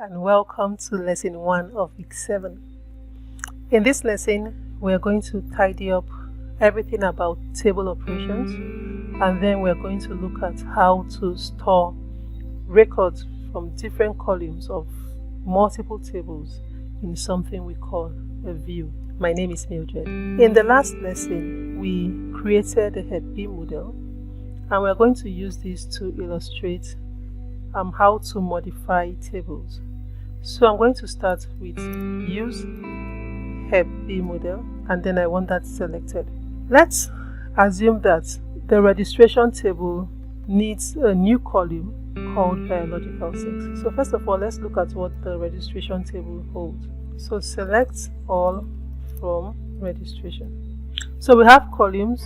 and welcome to lesson 1 of week 7. In this lesson, we are going to tidy up everything about table operations, and then we are going to look at how to store records from different columns of multiple tables in something we call a view. My name is Mildred. In the last lesson, we created a HEP model, and we are going to use this to illustrate how to modify tables. So I'm going to start with use HEP model, and then I want that selected. Let's assume that the registration table needs a new column called biological sex. So first of all, let's look at what the registration table holds. So select all from registration. So we have columns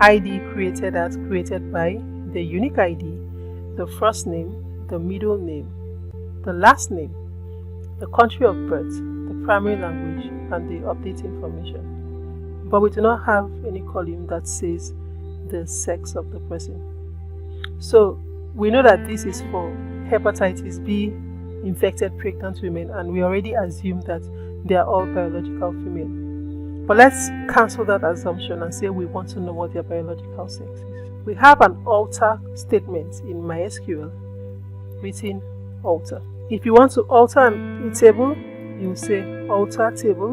ID created by the unique ID, the first name, the middle name, the last name, the country of birth, the primary language, and the update information. But we do not have any column that says the sex of the person. So we know that this is for hepatitis B infected pregnant women, and we already assume that they are all biological female. But let's cancel that assumption and say we want to know what their biological sex is. We have an alter statement in MySQL written alter. If you want to alter a table, you will say alter table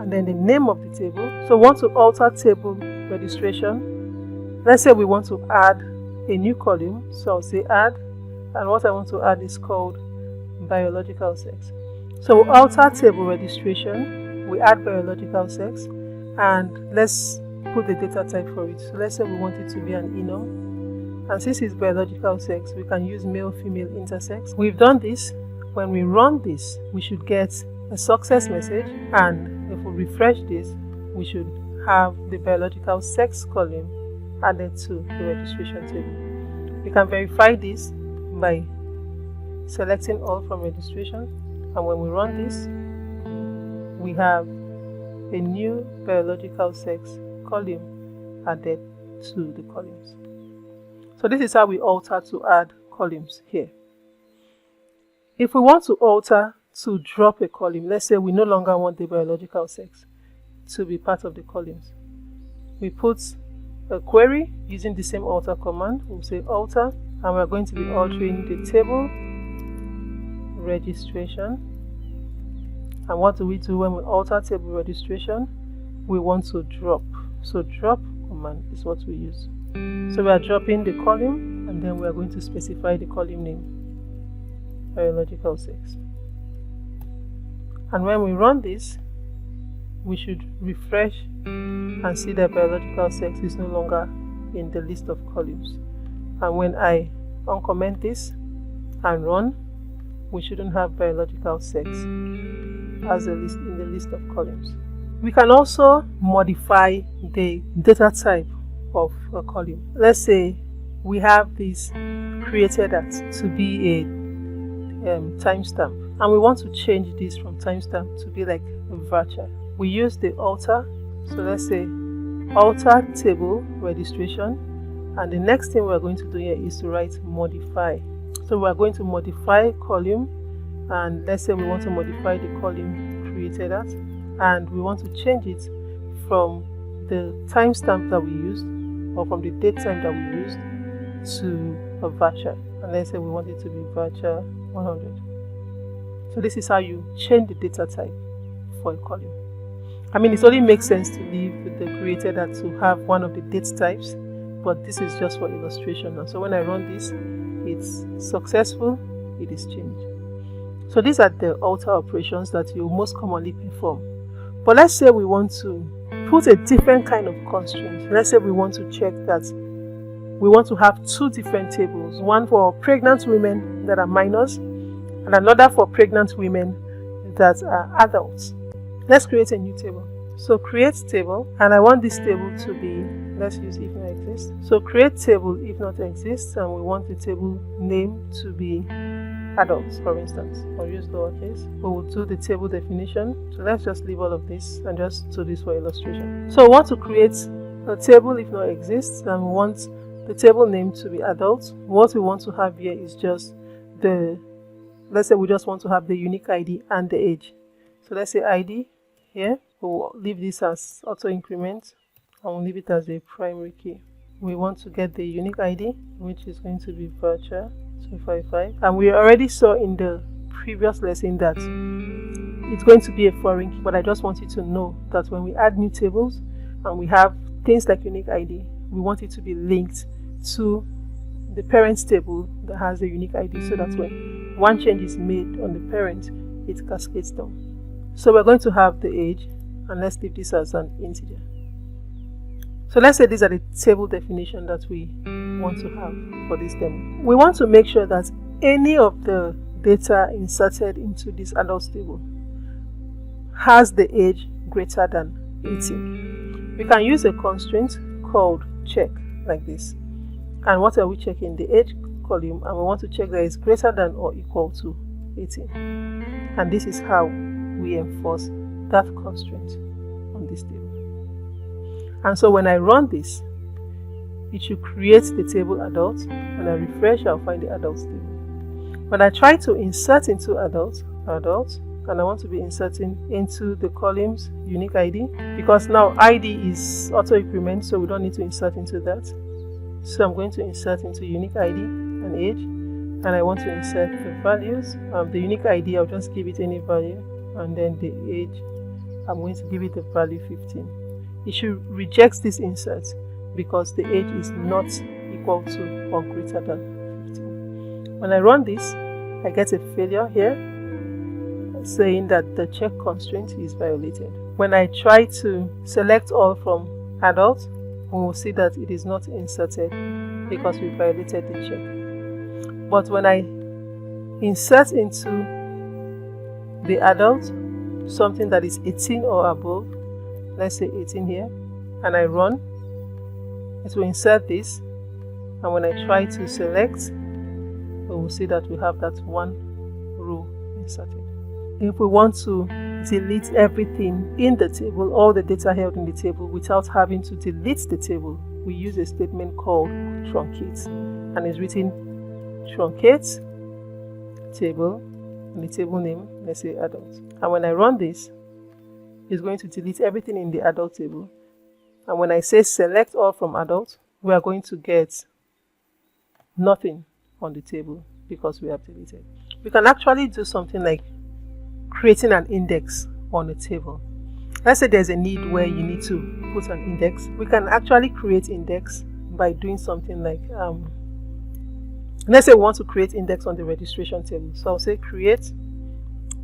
and then the name of the table. So we want to alter table registration. Let's say we want to add a new column, so I'll say add, and what I want to add is called biological sex. So we alter table registration, we add biological sex, and let's put the data type for it. So let's say we want it to be an enum, and since it's biological sex, we can use male female intersex. We've done this. When we run this, we should get a success message, and if we refresh this, we should have the biological sex column added to the registration table. We can verify this by selecting all from registration, and when we run this, we have a new biological sex column added to the columns. So this is how we alter to add columns here. If we want to alter to drop a column, let's say we no longer want the biological sex to be part of the columns, we put a query using the same alter command. We'll say alter, and we're going to be altering the table registration. And what do we do when we alter table registration? We want to drop. So drop command is what we use. So we are dropping the column, and then we are going to specify the column name, biological sex. And when we run this, we should refresh and see that biological sex is no longer in the list of columns. And when I uncomment this and run, we shouldn't have biological sex as a list in the list of columns. We can also modify the data type of a column. Let's say we have this created to be a timestamp, and we want to change this from timestamp to be like a varchar. We use the alter. So let's say alter table registration, and the next thing we're going to do here is to write modify. So we're going to modify column, and let's say we want to modify the column created at, and we want to change it from the timestamp that we used, or from the date time that we used, to a varchar. And let's say we want it to be varchar 100. So this is how you change the data type for a column. I mean, it only makes sense to leave with the created at to have one of the date types, but this is just for illustration now. So when I run this, it's successful, it is changed. So these are the alter operations that you most commonly perform. But let's say we want to put a different kind of constraint. Let's say we want to check that we want to have two different tables, one for pregnant women that are minors and another for pregnant women that are adults. Let's create a new table. So create table, and I want this table to be, let's use if not exists. So create table if not exists, and we want the table name to be adults, for instance. I'll use lowercase. We will do the table definition. So let's just leave all of this and just do this for illustration. So we want to create a table if not exists, and we want the table name to be adults. What we want to have here is just the let's say we just want to have the unique ID and the age. So let's say ID here. We'll leave this as auto increment and we'll leave it as a primary key. We want to get the unique ID, which is going to be virtual 255. And we already saw in the previous lesson that it's going to be a foreign key, but I just want you to know that when we add new tables and we have things like unique ID, we want it to be linked to the parents table that has a unique ID, so that when one change is made on the parent, it cascades down. So we're going to have the age, and let's leave this as an integer. So let's say these are the table definition that we want to have for this demo. We want to make sure that any of the data inserted into this adults table has the age greater than 18. We can use a constraint called check like this. And what are we checking? The age column, and we want to check that it's greater than or equal to 18. And this is how we enforce that constraint on this table. And so when I run this, it should create the table adults. When I refresh, I'll find the adults table. When I try to insert into adults, and I want to be inserting into the columns unique ID, because now ID is auto increment, so we don't need to insert into that. So I'm going to insert into unique ID and age, and I want to insert the values. The unique ID, I'll just give it any value, and then the age, I'm going to give it the value 15. It should reject this insert because the age is not equal to or greater than 15. When I run this, I get a failure here saying that the check constraint is violated. When I try to select all from adults, we will see that it is not inserted because we violated the check. But when I insert into the adult something that is 18 or above, let's say 18 here, and I run, it will insert this, and when I try to select, we will see that we have that one row inserted. If we want to delete everything in the table, all the data held in the table, without having to delete the table, we use a statement called truncate, and it's written truncate table, and the table name, let's say adult. And when I run this, it's going to delete everything in the adult table. And when I say select all from adult, we are going to get nothing on the table because we have deleted. We can actually do something like creating an index on a table. Let's say there's a need where you need to put an index. We can actually create index by doing something like, let's say we want to create index on the registration table. So I'll say create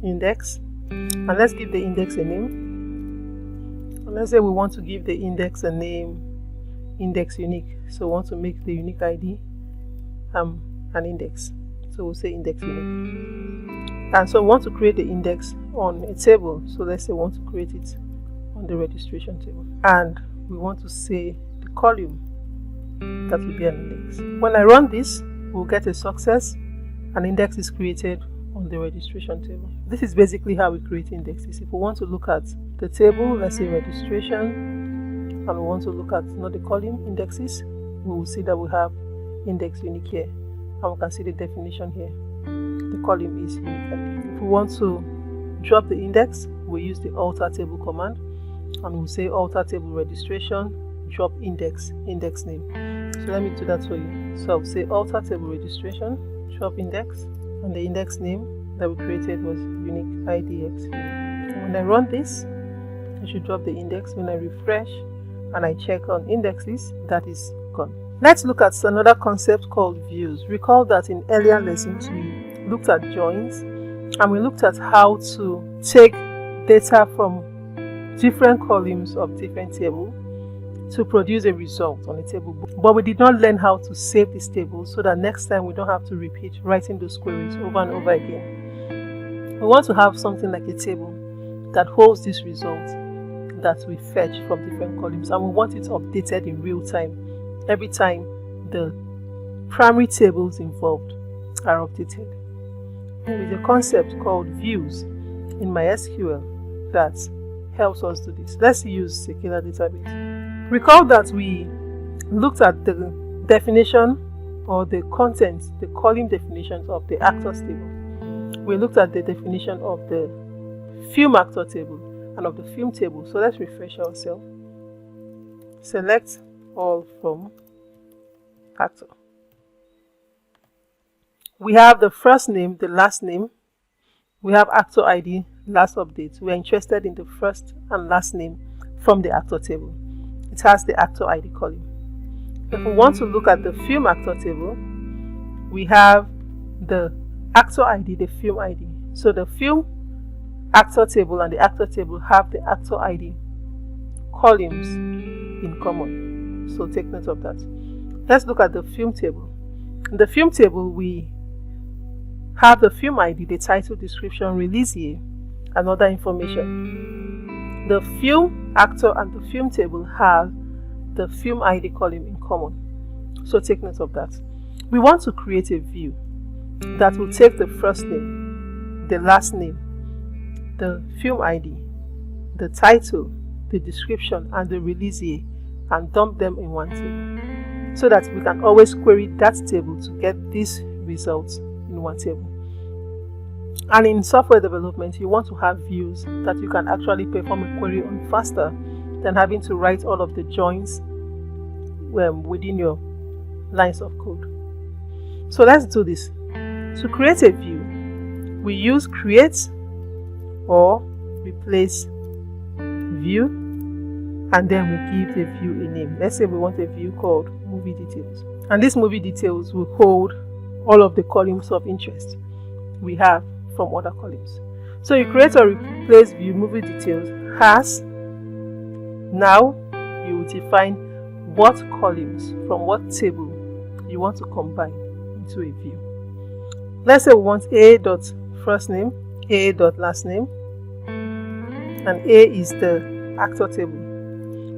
index, and let's give the index a name. And let's say we want to give the index a name, index unique. So we want to make the unique ID an index. So we'll say index unique. And so we want to create the index on a table. So let's say we want to create it on the registration table. And we want to say the column that will be an index. When I run this, we'll get a success. An index is created on the registration table. This is basically how we create indexes. If we want to look at the table, let's say registration, and we want to look at not the column indexes, we will see that we have index unique here, and we can see the definition here. The column is unique. If we want to drop the index, we use the alter table command, and we'll say alter table registration, drop index name. So let me do that for you. So I'll say alter table registration, drop index, and the index name that we created was unique IDX. And when I run this, I should drop the index. When I refresh and I check on indexes, that is gone. Let's look at another concept called views. Recall that in earlier lessons we looked at joins, and we looked at how to take data from different columns of different tables to produce a result on a table. But we did not learn how to save this table so that next time we don't have to repeat writing those queries over and over again. We want to have something like a table that holds this result that we fetch from different columns, and we want it updated in real time every time the primary tables involved are updated. There is a concept called views in MySQL that helps us do this. Let's use Secular Database. Recall that we looked at the definition or the content, the column definitions of the actors table. we looked at the definition of the film actor table and of the film table. So let's refresh ourselves. Select all from actor. We have the first name, the last name. We have actor ID, last update. We are interested in the first and last name from the actor table. It has the actor ID column. If we want to look at the film actor table, we have the actor ID, the film ID. So the film actor table and the actor table have the actor ID columns in common. So take note of that. Let's look at the film table. In the film table, we have the film ID, the title, description, release year, and other information. The film actor and the film table have the film ID column in common. So take note of that. We want to create a view that will take the first name, the last name, the film ID, the title, the description, and the release year, and dump them in one table, so that we can always query that table to get these results in one table. And in software development, you want to have views that you can actually perform a query on faster than having to write all of the joins within your lines of code. So let's do this. To create a view, we use create or replace view, and then we give the view a name. Let's say we want a view called movie details, and this movie details will hold all of the columns of interest we have from other columns. So you create or replace view movie details has. Now you will define what columns from what table you want to combine into a view. Let's say we want A dot first name, A dot last name, and A is the actor table.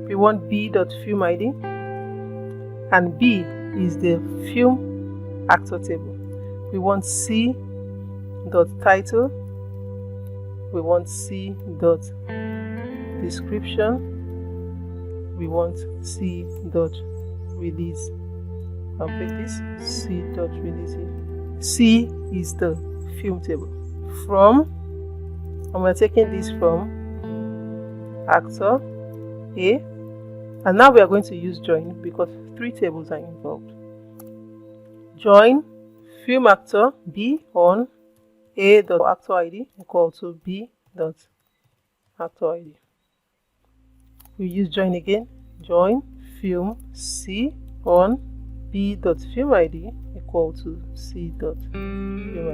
We want B dot film ID, and B is the film actor table. We want C dot title, we want C dot description, we want C dot release. I'll pick this C dot release here. C is the film table. From, and we're taking this from actor A, and now we are going to use join because 3 tables are involved. Join film actor B on A dot actor ID equal to B dot actor ID. We use join again. Join film C on B dot film ID equal to C dot film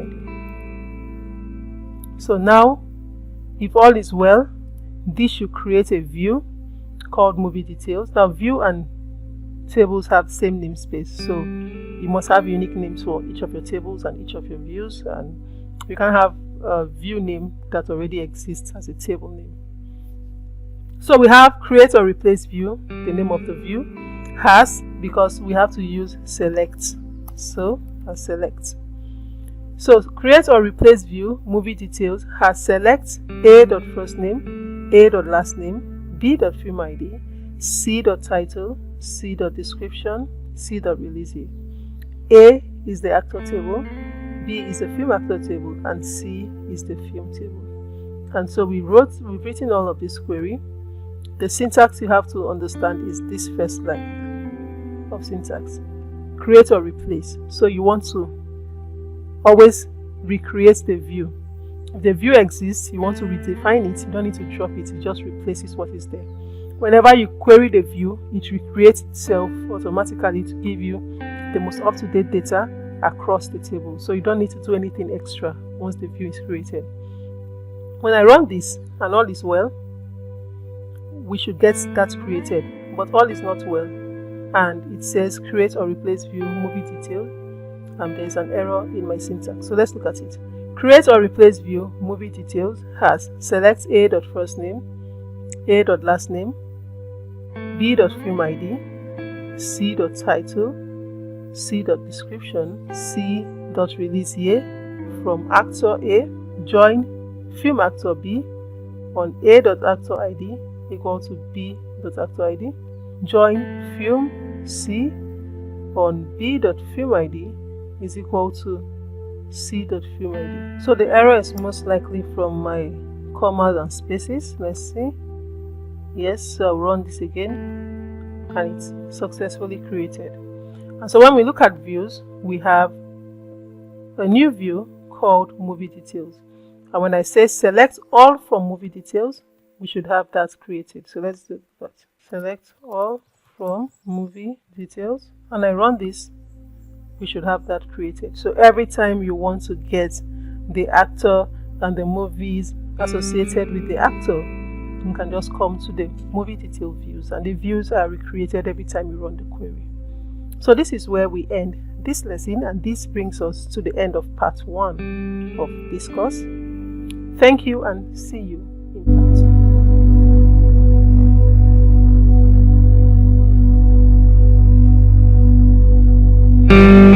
ID. So now, if all is well, this should create a view called movie details. Now view and tables have the same namespace, so you must have unique names for each of your tables and each of your views, and you can have a view name that already exists as a table name. So we have create or replace view, the name of the view, has, because we have to use select. So select. So create or replace view, movie details, has select A dot first name, A dot last name, B dot film ID, C dot title, C dot description, C dot release year. A is the actor table, B is the film actor table, and C is the film table. And so we've written all of this query. The syntax you have to understand is this first line of syntax. Create or replace. So you want to always recreate the view. If the view exists, you want to redefine it. You don't need to drop it. It just replaces what is there. Whenever you query the view, it recreates itself automatically to give you the most up-to-date data across the table. So you don't need to do anything extra once the view is created. When I run this and all is well, we should get that created, but all is not well, and it says create or replace view movie detail, and there's an error in my syntax. So let's look at it. Create or replace view movie details has select A dot first name, A dot last name, B dot film ID, C dot title, C dot description, C dot release year from actor A, join film actor B on A dot actor ID equal to B dot actor ID, join film C on B dot film ID is equal to c.film ID. So the error is most likely from my commas and spaces. Let's see. Yes, so I'll run this again and it's successfully created. And so when we look at views, we have a new view called movie details. And when I say select all from movie details, we should have that created. So let's do that. Select all from movie details. And I run this, we should have that created. So every time you want to get the actor and the movies associated with the actor, you can just come to the movie detail views, and the views are recreated every time you run the query. So this is where we end this lesson, and this brings us to the end of part 1 of this course. Thank you and see you in part 2.